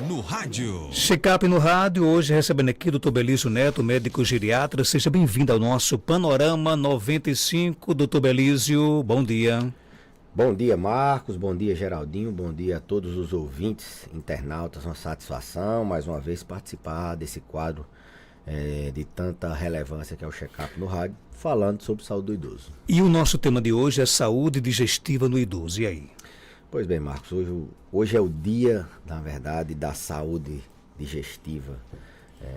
no rádio. Check-up no rádio, hoje recebendo aqui o Dr. Belísio Neto, médico geriatra. Seja bem-vindo ao nosso Panorama 95. Dr. Belísio, bom dia. Bom dia, Marcos, bom dia, Geraldinho, bom dia a todos os ouvintes, internautas. Uma satisfação, mais uma vez, participar desse quadro de tanta relevância que é o Check-up no rádio, falando sobre saúde do idoso. E o nosso tema de hoje é saúde digestiva no idoso, e aí? Pois bem, Marcos, hoje é o dia, na verdade, da saúde digestiva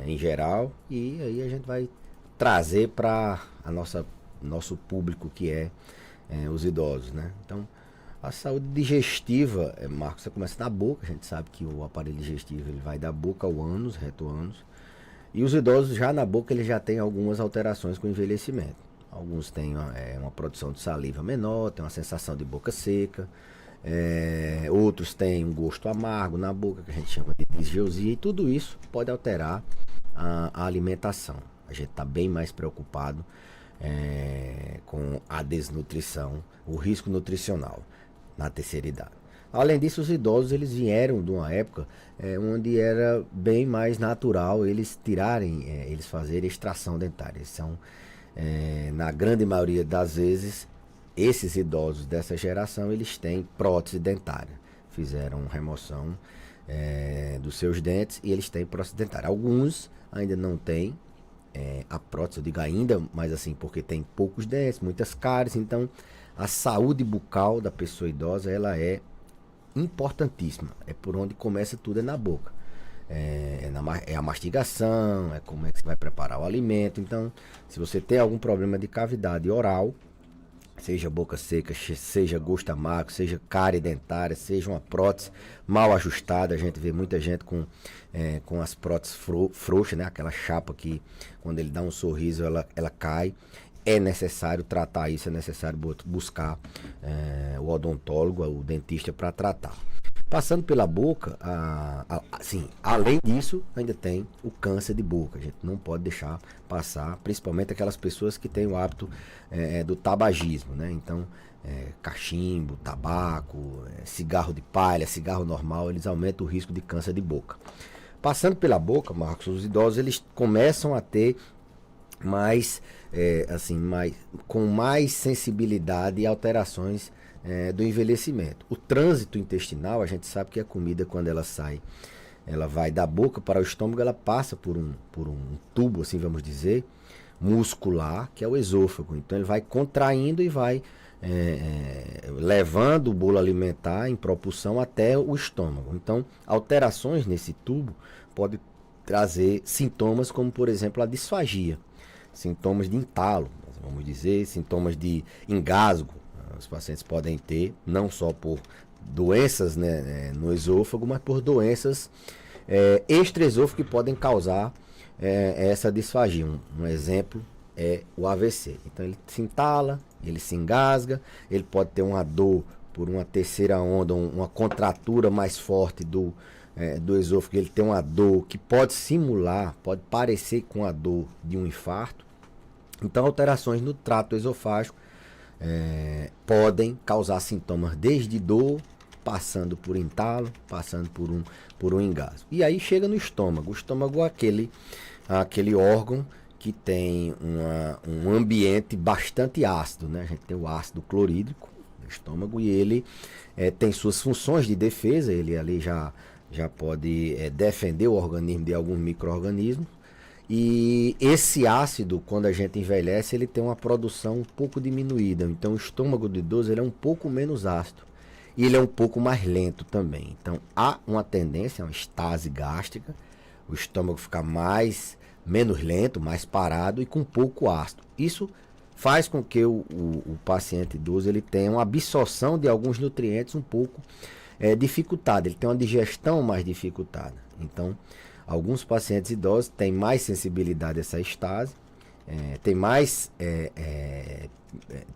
em geral, e aí a gente vai trazer para nosso público que é os idosos, né? Então, a saúde digestiva, Marcos, você começa na boca. A gente sabe que o aparelho digestivo ele vai da boca ao ânus, reto ânus, e os idosos já na boca ele já tem algumas alterações com o envelhecimento. Alguns têm uma produção de saliva menor, tem uma sensação de boca seca, outros têm um gosto amargo na boca, que a gente chama de disgeusia, e tudo isso pode alterar a alimentação. A gente está bem mais preocupado com a desnutrição, o risco nutricional na terceira idade. Além disso, os idosos eles vieram de uma época onde era bem mais natural eles fazerem extração dentária. Eles são, na grande maioria das vezes, esses idosos dessa geração, eles têm prótese dentária. Fizeram remoção dos seus dentes e eles têm prótese dentária. Alguns ainda não têm a prótese, eu digo ainda, mas assim, porque tem poucos dentes, muitas cáries. Então, a saúde bucal da pessoa idosa, ela é importantíssima. É por onde começa tudo, é na boca. É a mastigação, é como é que você vai preparar o alimento. Então, se você tem algum problema de cavidade oral, seja boca seca, seja gosto amargo, seja cárie dentária, seja uma prótese mal ajustada, a gente vê muita gente com as próteses frouxas, né? Aquela chapa que quando ele dá um sorriso ela cai. É necessário tratar isso, é necessário buscar o odontólogo, o dentista para tratar. Passando pela boca, assim, além disso, ainda tem o câncer de boca. A gente não pode deixar passar, principalmente aquelas pessoas que têm o hábito do tabagismo, né? Então, cachimbo, tabaco, cigarro de palha, cigarro normal, eles aumentam o risco de câncer de boca. Passando pela boca, Marcos, os idosos eles começam a ter com mais sensibilidade e alterações do envelhecimento. O trânsito intestinal, a gente sabe que a comida, quando ela sai, ela vai da boca para o estômago, ela passa por um tubo, assim vamos dizer, muscular, que é o esôfago. Então ele vai contraindo e vai levando o bolo alimentar em propulsão até o estômago. Então, alterações nesse tubo podem trazer sintomas como, por exemplo, a disfagia. Sintomas de entalo, vamos dizer, sintomas de engasgo. Os pacientes podem ter, não só por doenças, né, no esôfago, mas por doenças extraesôfago que podem causar essa disfagia. Um exemplo é o AVC. Então ele se entala, ele se engasga, ele pode ter uma dor por uma terceira onda, uma contratura mais forte do esôfago. Ele tem uma dor que pode simular, pode parecer com a dor de um infarto. Então, alterações no trato esofágico podem causar sintomas desde dor, passando por entalo, passando por um engasgo. E aí chega no estômago. O estômago é aquele órgão que tem um ambiente bastante ácido, né? A gente tem o ácido clorídrico no estômago e ele tem suas funções de defesa. Ele ali já pode defender o organismo de alguns micro-organismos. E esse ácido, quando a gente envelhece, ele tem uma produção um pouco diminuída. Então o estômago do idoso ele é um pouco menos ácido e ele é um pouco mais lento também. Então há uma tendência, uma estase gástrica, o estômago ficar menos lento, mais parado e com pouco ácido. Isso faz com que o paciente idoso ele tenha uma absorção de alguns nutrientes um pouco dificultada, ele tem uma digestão mais dificultada. Então, alguns pacientes idosos têm mais sensibilidade a essa estase,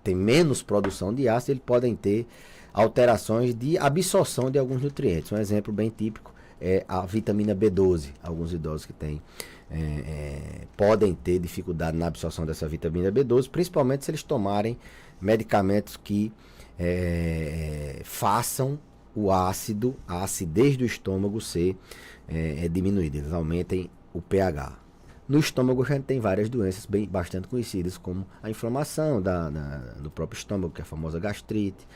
tem menos produção de ácido, eles podem ter alterações de absorção de alguns nutrientes. Um exemplo bem típico é a vitamina B12. Alguns idosos que têm podem ter dificuldade na absorção dessa vitamina B12, principalmente se eles tomarem medicamentos que façam a acidez do estômago ser diminuída, eles aumentem o pH. No estômago a gente tem várias doenças bastante conhecidas, como a inflamação do próprio estômago, que é a famosa gastrite,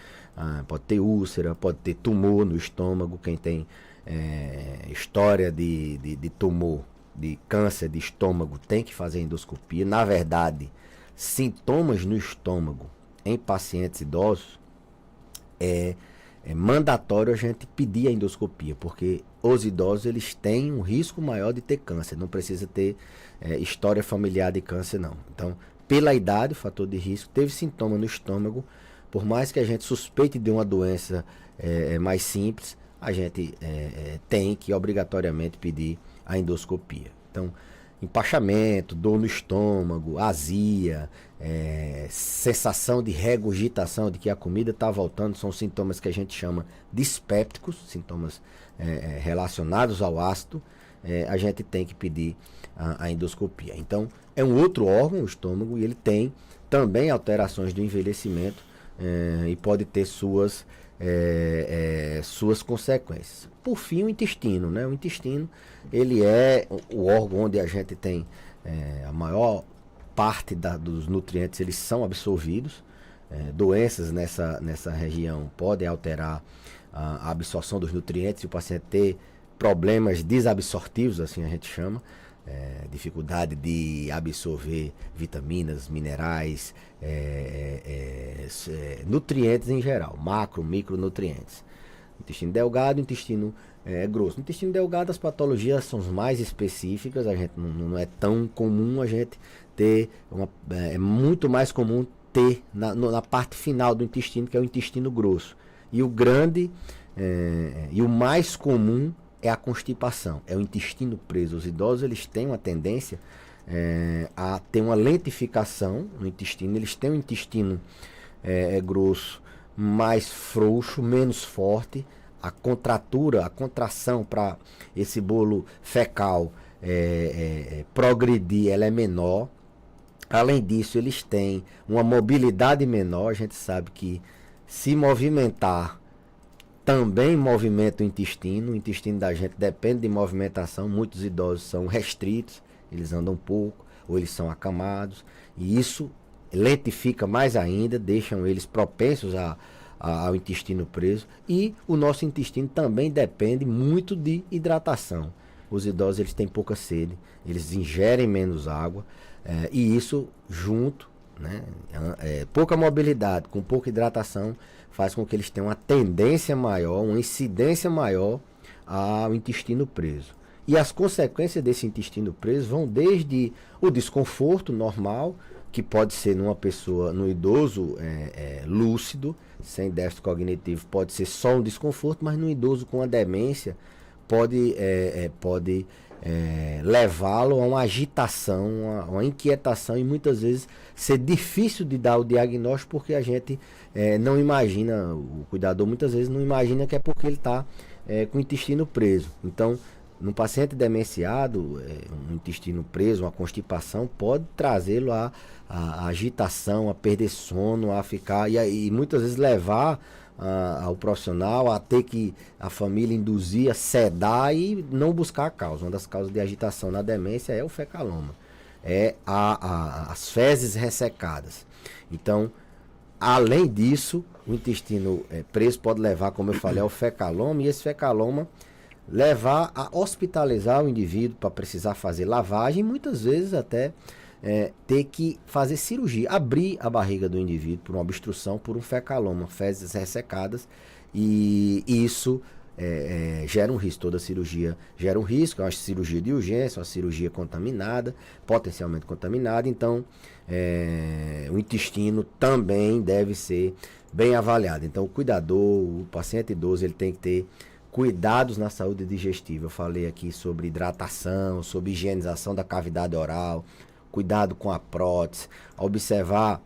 pode ter úlcera, pode ter tumor no estômago. Quem tem história de tumor, de câncer de estômago, tem que fazer endoscopia. Na verdade, sintomas no estômago em pacientes idosos é mandatório a gente pedir a endoscopia, porque os idosos eles têm um risco maior de ter câncer. Não precisa ter história familiar de câncer, não. Então, pela idade, o fator de risco, teve sintoma no estômago, por mais que a gente suspeite de uma doença mais simples, a gente tem que obrigatoriamente pedir a endoscopia. Então, empachamento, dor no estômago, azia, sensação de regurgitação, de que a comida está voltando, são sintomas que a gente chama dispépticos, sintomas relacionados ao ácido. A gente tem que pedir a endoscopia. Então, é um outro órgão, o estômago, e ele tem também alterações do envelhecimento e pode ter suas consequências. Por fim, o intestino, né? O intestino, ele é o órgão onde a gente tem a maior parte dos nutrientes, eles são absorvidos. Doenças nessa região podem alterar a absorção dos nutrientes e o paciente ter problemas desabsortivos, assim a gente chama, dificuldade de absorver vitaminas, minerais, nutrientes em geral, macro, micronutrientes. Intestino delgado, intestino grosso. No intestino delgado as patologias são mais específicas, a gente não é tão comum a gente ter, é muito mais comum ter na parte final do intestino, que é o intestino grosso. E o grande e o mais comum é a constipação, é o intestino preso. Os idosos eles têm uma tendência a ter uma lentificação no intestino, eles têm um intestino grosso, mais frouxo, menos forte, a contratura, a contração para esse bolo fecal progredir, ela é menor. Além disso, eles têm uma mobilidade menor. A gente sabe que se movimentar também movimenta o intestino da gente depende de movimentação. Muitos idosos são restritos, eles andam pouco ou eles são acamados, e isso lentifica mais ainda, deixam eles propensos ao intestino preso. E o nosso intestino também depende muito de hidratação. Os idosos eles têm pouca sede, eles ingerem menos água, e isso junto, né, pouca mobilidade com pouca hidratação faz com que eles tenham uma tendência maior, uma incidência maior ao intestino preso. E as consequências desse intestino preso vão desde o desconforto normal, que pode ser numa pessoa, no idoso lúcido, sem déficit cognitivo, pode ser só um desconforto, mas no idoso com a demência pode levá-lo a uma agitação, uma inquietação, e muitas vezes ser difícil de dar o diagnóstico, porque a gente não imagina, o cuidador muitas vezes não imagina que é porque ele está com o intestino preso. Então, num paciente demenciado, um intestino preso, uma constipação, pode trazê-lo a agitação, a perder sono, a ficar, e muitas vezes levar ao profissional a ter que a família induzir a sedar e não buscar a causa. Uma das causas de agitação na demência é o fecaloma, as fezes ressecadas. Então, além disso, o intestino preso pode levar, como eu falei, ao fecaloma, e esse fecaloma levar a hospitalizar o indivíduo para precisar fazer lavagem, e muitas vezes até ter que fazer cirurgia, abrir a barriga do indivíduo por uma obstrução, por um fecaloma, fezes ressecadas, e isso gera um risco. Toda cirurgia gera um risco, é uma cirurgia de urgência, uma cirurgia contaminada, potencialmente contaminada. Então o intestino também deve ser bem avaliado. Então o cuidador, o paciente idoso, ele tem que ter cuidados na saúde digestiva. Eu falei aqui sobre hidratação, sobre higienização da cavidade oral, cuidado com a prótese, observar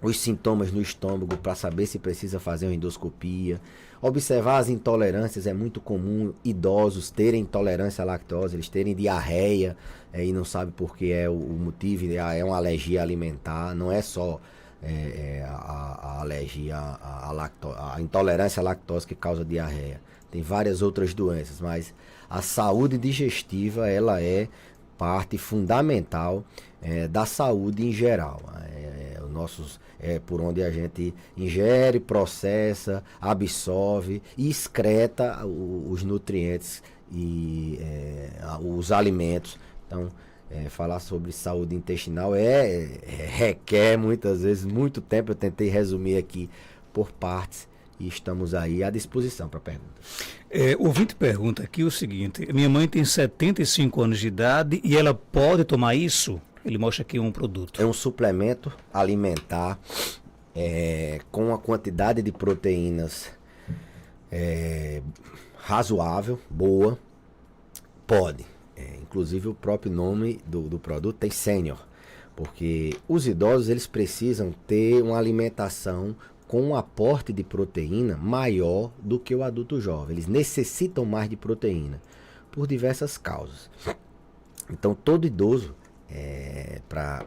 os sintomas no estômago para saber se precisa fazer uma endoscopia, observar as intolerâncias. É muito comum idosos terem intolerância à lactose, eles terem diarreia e não sabem por que é o motivo, é uma alergia alimentar, não é só a alergia, a intolerância à lactose que causa diarreia. Tem várias outras doenças, mas a saúde digestiva, ela é parte fundamental da saúde em geral. É por onde a gente ingere, processa, absorve e excreta os nutrientes e os alimentos. Então, falar sobre saúde intestinal requer muitas vezes muito tempo. Eu tentei resumir aqui por partes e estamos aí à disposição para perguntas. O ouvinte pergunta aqui o seguinte: minha mãe tem 75 anos de idade e ela pode tomar isso? Ele mostra aqui um produto. É um suplemento alimentar com uma quantidade de proteínas razoável, boa. Pode. Inclusive o próprio nome do produto tem sênior, porque os idosos eles precisam ter uma alimentação com um aporte de proteína maior do que o adulto jovem. Eles necessitam mais de proteína por diversas causas. Então todo idoso, para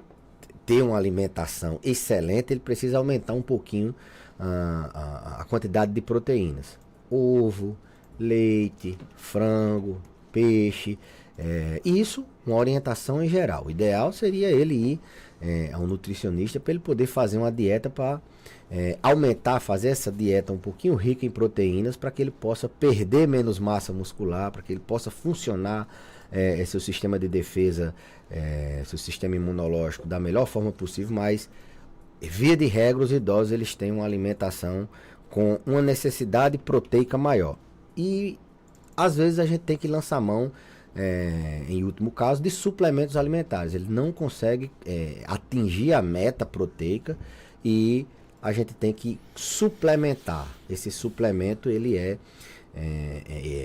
ter uma alimentação excelente, ele precisa aumentar um pouquinho a quantidade de proteínas. Ovo, leite, frango, peixe. Isso, uma orientação em geral. O ideal seria ele ir a um nutricionista para ele poder fazer uma dieta para aumentar, fazer essa dieta um pouquinho rica em proteínas para que ele possa perder menos massa muscular, para que ele possa funcionar seu sistema de defesa, seu sistema imunológico da melhor forma possível. Mas via de regra os idosos eles têm uma alimentação com uma necessidade proteica maior e às vezes a gente tem que lançar mão, em último caso, de suplementos alimentares. Ele não consegue atingir a meta proteica e a gente tem que suplementar. Esse suplemento ele é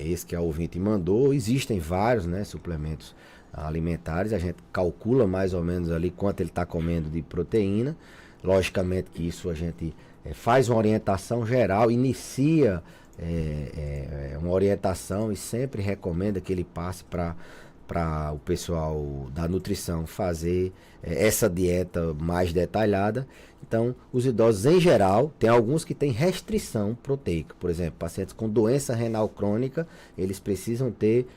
esse que a ouvinte mandou. Existem vários, né, suplementos alimentares. A gente calcula mais ou menos ali quanto ele está comendo de proteína. Logicamente que isso a gente faz uma orientação geral, inicia uma orientação e sempre recomenda que ele passe para o pessoal da nutrição fazer essa dieta mais detalhada. Então, os idosos em geral, tem alguns que têm restrição proteica. Por exemplo, pacientes com doença renal crônica, eles precisam ter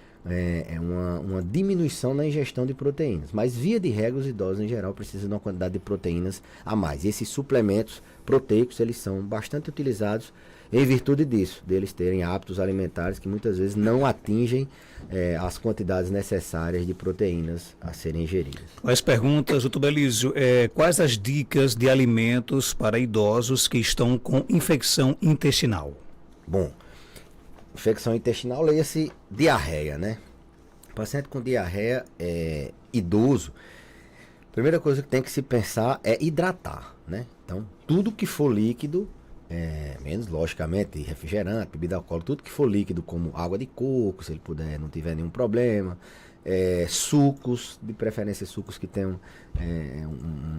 uma diminuição na ingestão de proteínas. Mas, via de regra, os idosos em geral precisam de uma quantidade de proteínas a mais. E esses suplementos proteicos, eles são bastante utilizados em virtude disso, deles terem hábitos alimentares que muitas vezes não atingem as quantidades necessárias de proteínas a serem ingeridas. As perguntas, doutor Belísio, quais as dicas de alimentos para idosos que estão com infecção intestinal? Bom, infecção intestinal, leia-se diarreia, né? O paciente com diarreia idoso, a primeira coisa que tem que se pensar é hidratar, né? Então, tudo que for líquido, menos logicamente refrigerante, bebida alcoólica, tudo que for líquido, como água de coco, se ele puder, não tiver nenhum problema, sucos, de preferência sucos que tenham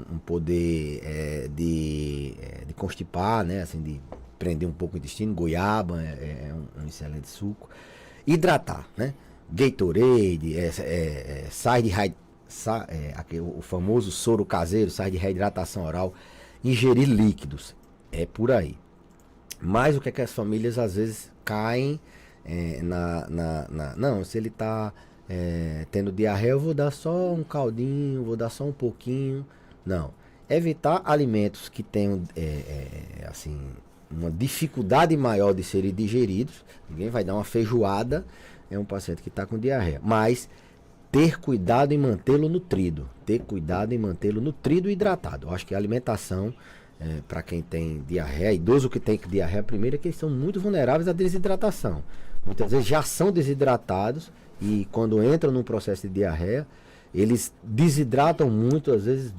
um poder de constipar, né, assim, de prender um pouco o intestino. Goiaba um excelente suco. Hidratar, né? Gatorade, o famoso soro caseiro, sais de reidratação oral, ingerir líquidos. É por aí. Mas o que é que as famílias às vezes caem não, se ele está tendo diarreia, eu vou dar só um caldinho, vou dar só um pouquinho. Não. Evitar alimentos que tenham assim, uma dificuldade maior de serem digeridos. Ninguém vai dar uma feijoada um paciente que está com diarreia. Mas ter cuidado em mantê-lo nutrido. Ter cuidado em mantê-lo nutrido e hidratado. Eu acho que a alimentação, para quem tem diarreia, idoso que tem diarreia, primeiro é que eles são muito vulneráveis à desidratação. Muitas vezes já são desidratados e quando entram num processo de diarreia, eles desidratam muito, às vezes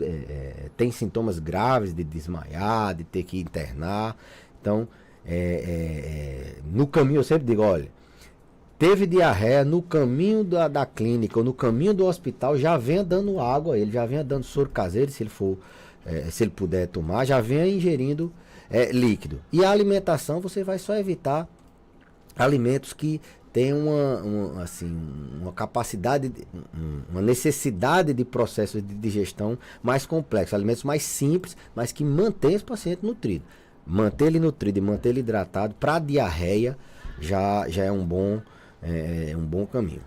tem sintomas graves de desmaiar, de ter que internar. Então, no caminho eu sempre digo, olha, teve diarreia, no caminho da clínica ou no caminho do hospital, já venha dando água, ele já venha dando soro caseiro, se ele puder tomar, já venha ingerindo líquido. E a alimentação, você vai só evitar alimentos que tem uma capacidade, uma necessidade de processos de digestão mais complexos, alimentos mais simples, mas que mantém esse paciente nutrido. Manter ele nutrido e manter ele hidratado para a diarreia já é um bom caminho.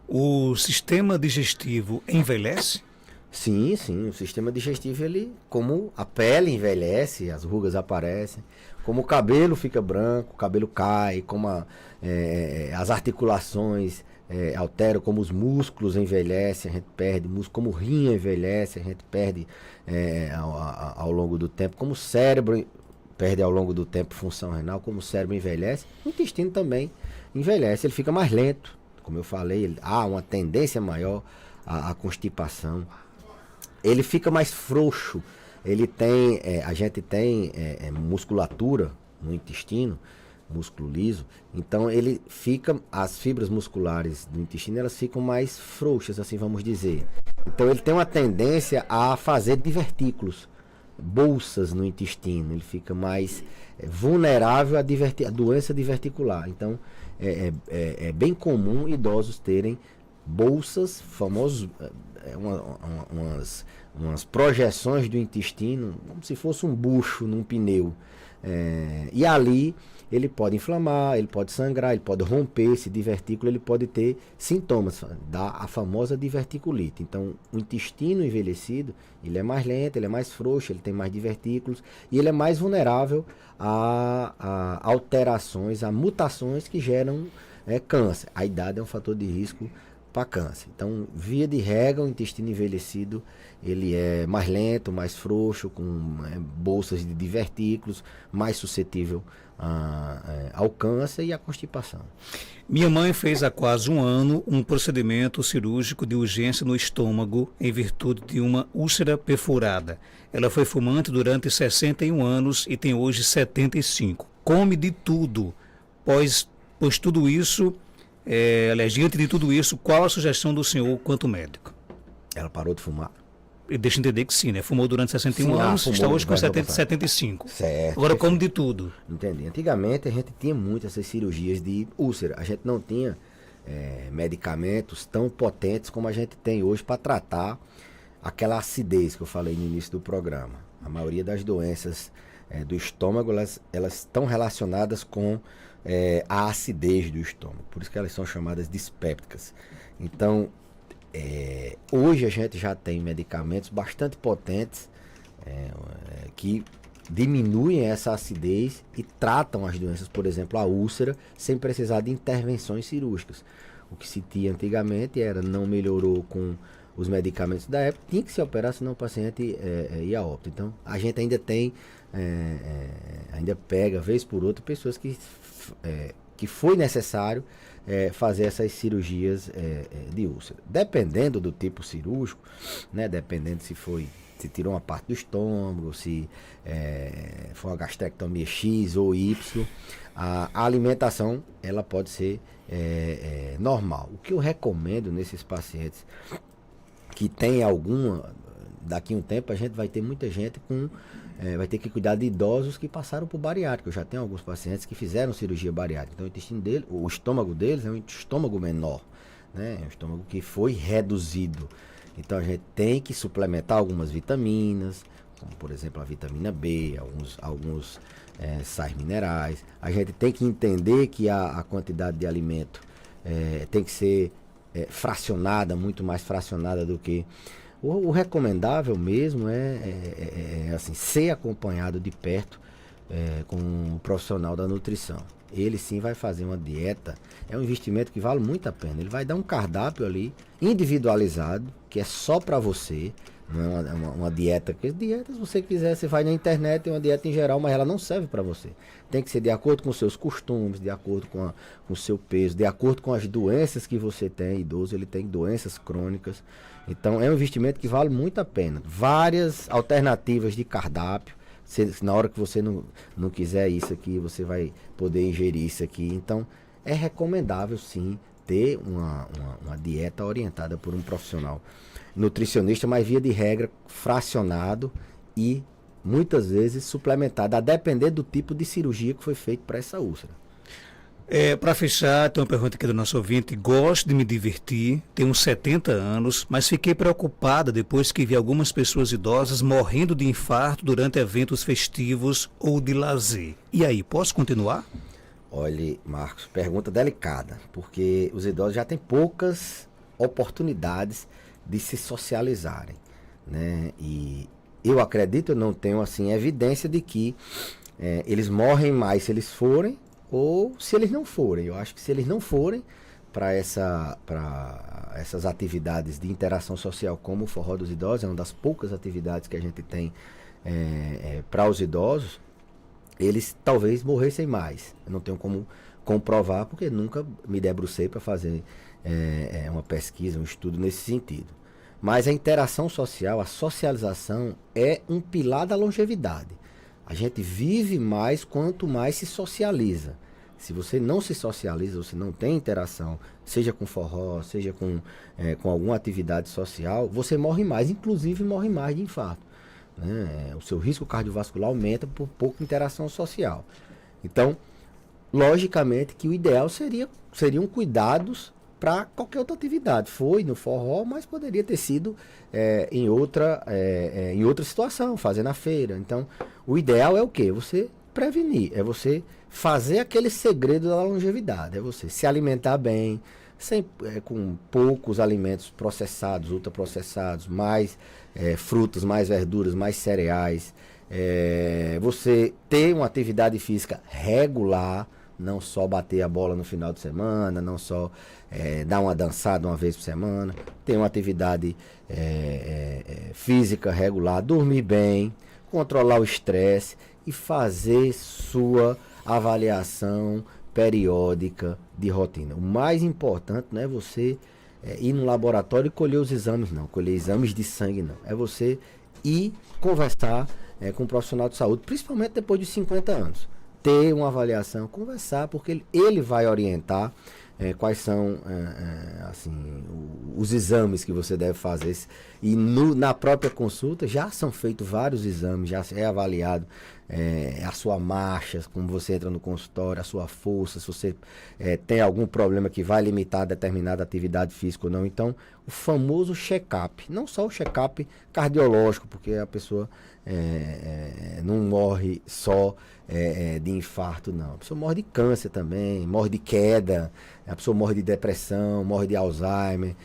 O sistema digestivo envelhece? Sim, o sistema digestivo, ele, como a pele envelhece, as rugas aparecem, como o cabelo fica branco, o cabelo cai, como as articulações alteram, como os músculos envelhecem, a gente perde músculo, como o rim envelhece, a gente perde ao longo do tempo, como o cérebro perde ao longo do tempo função renal, como o cérebro envelhece, o intestino também envelhece, ele fica mais lento, como eu falei, há uma tendência maior à constipação. Ele fica mais frouxo, a gente tem musculatura no intestino, músculo liso, então as fibras musculares do intestino, elas ficam mais frouxas, assim vamos dizer. Então ele tem uma tendência a fazer divertículos, bolsas no intestino, ele fica mais vulnerável à doença diverticular. Então é bem comum idosos terem bolsas, famosos, umas projeções do intestino, como se fosse um bucho num pneu. E ali ele pode inflamar, ele pode sangrar, ele pode romper esse divertículo, ele pode ter sintomas a famosa diverticulite. Então, o intestino envelhecido, ele é mais lento, ele é mais frouxo, ele tem mais divertículos e ele é mais vulnerável a alterações, a mutações que geram câncer. A idade é um fator de risco para câncer. Então, via de regra, o intestino envelhecido, ele é mais lento, mais frouxo, com bolsas de divertículos, mais suscetível ao câncer e à constipação. Minha mãe fez há quase um ano um procedimento cirúrgico de urgência no estômago em virtude de uma úlcera perfurada. Ela foi fumante durante 61 anos e tem hoje 75. Come de tudo, pois tudo isso... diante de tudo isso, qual a sugestão do senhor quanto médico? Ela parou de fumar? Deixa eu entender que sim, né? Fumou durante 61 anos, está hoje com 75. Certo. Agora come de tudo. Entendi. Antigamente a gente tinha muitas essas cirurgias de úlcera. A gente não tinha medicamentos tão potentes como a gente tem hoje para tratar aquela acidez que eu falei no início do programa. A maioria das doenças do estômago, elas estão relacionadas com a acidez do estômago, por isso que elas são chamadas dispépticas. Então, hoje a gente já tem medicamentos bastante potentes que diminuem essa acidez e tratam as doenças, por exemplo, a úlcera, sem precisar de intervenções cirúrgicas. O que se tinha antigamente não melhorou com os medicamentos da época, tinha que se operar, senão o paciente ia a óbito. Então, a gente ainda tem, ainda pega, vez por outra, pessoas que foi necessário fazer essas cirurgias de úlcera. Dependendo do tipo cirúrgico, né, dependendo se tirou uma parte do estômago, se foi uma gastrectomia X ou Y, a alimentação ela pode ser normal. O que eu recomendo nesses pacientes que tem daqui a um tempo a gente vai ter muita gente vai ter que cuidar de idosos que passaram por bariátrica. Eu já tenho alguns pacientes que fizeram cirurgia bariátrica. Então o estômago deles é um estômago menor, né? É um estômago que foi reduzido. Então a gente tem que suplementar algumas vitaminas, como por exemplo a vitamina B, alguns sais minerais. A gente tem que entender que a quantidade de alimento tem que ser fracionada, muito mais fracionada do que... O recomendável mesmo assim, ser acompanhado de perto com um profissional da nutrição. Ele sim vai fazer uma dieta, é um investimento que vale muito a pena. Ele vai dar um cardápio ali, individualizado, que é só para você, não é uma dieta. Porque dieta, se você quiser, você vai na internet, tem uma dieta em geral, mas ela não serve para você. Tem que ser de acordo com os seus costumes, de acordo com o seu peso, de acordo com as doenças que você tem. Idoso, ele tem doenças crônicas. Então é um investimento que vale muito a pena. Várias alternativas de cardápio. Na hora que você não quiser isso aqui, você vai poder ingerir isso aqui. Então é recomendável sim ter uma dieta orientada por um profissional nutricionista, mas via de regra fracionado e muitas vezes suplementado, a depender do tipo de cirurgia que foi feito para essa úlcera. Para fechar, tem uma pergunta aqui do nosso ouvinte. Gosto de me divertir, tenho 70 anos, mas fiquei preocupada depois que vi algumas pessoas idosas morrendo de infarto durante eventos festivos ou de lazer. E aí, posso continuar? Olhe, Marcos, pergunta delicada, porque os idosos já têm poucas oportunidades de se socializarem, né? E eu acredito, eu não tenho assim evidência de que eles morrem mais se eles forem ou se eles não forem. Eu acho que se eles não forem para essas atividades de interação social como o Forró dos Idosos, é uma das poucas atividades que a gente tem para os idosos, eles talvez morressem mais. Eu não tenho como comprovar, porque nunca me debrucei para fazer uma pesquisa, um estudo nesse sentido. Mas a interação social, a socialização é um pilar da longevidade. A gente vive mais quanto mais se socializa. Se você não se socializa, você não tem interação, seja com forró, seja com alguma atividade social, você morre mais, inclusive morre mais de infarto, né? O seu risco cardiovascular aumenta por pouca interação social. Então, logicamente que o ideal seriam cuidados para qualquer outra atividade. Foi no forró, mas poderia ter sido em outra situação, fazendo a feira. Então, o ideal é o quê? Você prevenir, é você fazer aquele segredo da longevidade, é você se alimentar bem, com poucos alimentos processados, ultraprocessados, mais frutas, mais verduras, mais cereais, você ter uma atividade física regular, não só bater a bola no final de semana, não só dar uma dançada uma vez por semana, ter uma atividade física regular, dormir bem, controlar o estresse e fazer sua avaliação periódica de rotina. O mais importante não é você ir no laboratório e colher os exames, não. Colher exames de sangue, não. É você ir conversar com um profissional de saúde, principalmente depois de 50 anos. Ter uma avaliação, conversar, porque ele vai orientar quais são os exames que você deve fazer. E na própria consulta já são feitos vários exames, já é avaliado a sua marcha, como você entra no consultório, a sua força, se você tem algum problema que vai limitar determinada atividade física ou não. Então, o famoso check-up, não só o check-up cardiológico, porque a pessoa não morre só de infarto, não. A pessoa morre de câncer também, morre de queda, a pessoa morre de depressão, morre de Alzheimer.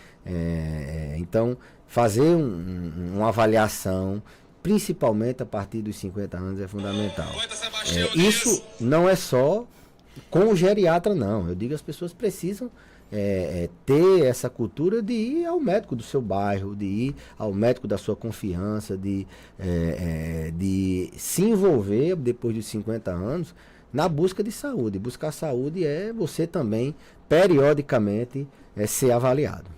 Então, fazer uma avaliação, principalmente a partir dos 50 anos, é fundamental. Isso não é só com o geriatra, não. Eu digo que as pessoas precisam ter essa cultura de ir ao médico do seu bairro, de ir ao médico da sua confiança, de se envolver depois dos 50 anos na busca de saúde. Buscar saúde é você também, periodicamente, ser avaliado.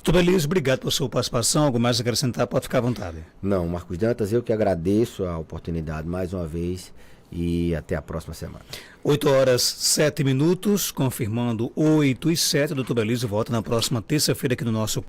Doutor Elísio, obrigado pela sua participação. Algo mais a acrescentar? Pode ficar à vontade. Não, Marcos Dantas, eu que agradeço a oportunidade mais uma vez e até a próxima semana. 8h07, confirmando 8h07. Doutor Elísio volta na próxima terça-feira aqui no nosso